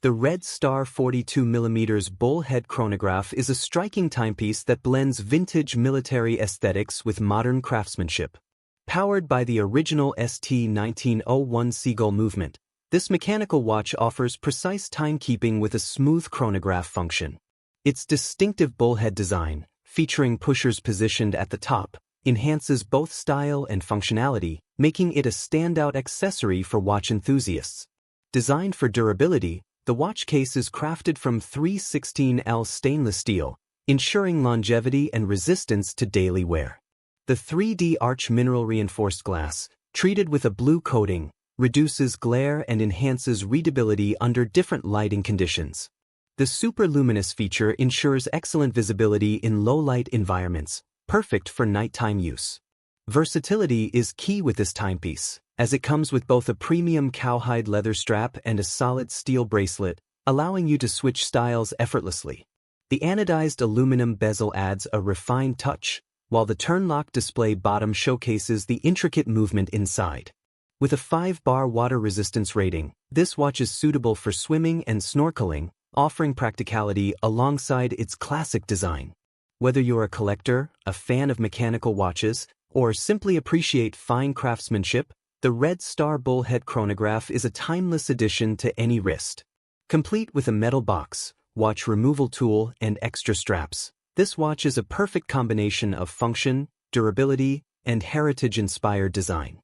The Red Star 42mm Bull Head Chronograph is a striking timepiece that blends vintage military aesthetics with modern craftsmanship. Powered by the original ST1901 Seagull movement, this mechanical watch offers precise timekeeping with a smooth chronograph function. Its distinctive bullhead design, featuring pushers positioned at the top, enhances both style and functionality, making it a standout accessory for watch enthusiasts. Designed for durability, the watch case is crafted from 316L stainless steel, ensuring longevity and resistance to daily wear. The 3D arch mineral reinforced glass, treated with a blue coating, reduces glare and enhances readability under different lighting conditions. The Super Luminous feature ensures excellent visibility in low-light environments, perfect for nighttime use. Versatility is key with this timepiece, as it comes with both a premium cowhide leather strap and a solid steel bracelet, allowing you to switch styles effortlessly. The anodized aluminum bezel adds a refined touch, while the turn-lock display bottom showcases the intricate movement inside. With a 5-bar water resistance rating, this watch is suitable for swimming and snorkeling, offering practicality alongside its classic design. Whether you're a collector, a fan of mechanical watches, or simply appreciate fine craftsmanship, the Red Star Bull Head Chronograph is a timeless addition to any wrist. Complete with a metal box, watch removal tool, and extra straps, this watch is a perfect combination of function, durability, and heritage-inspired design.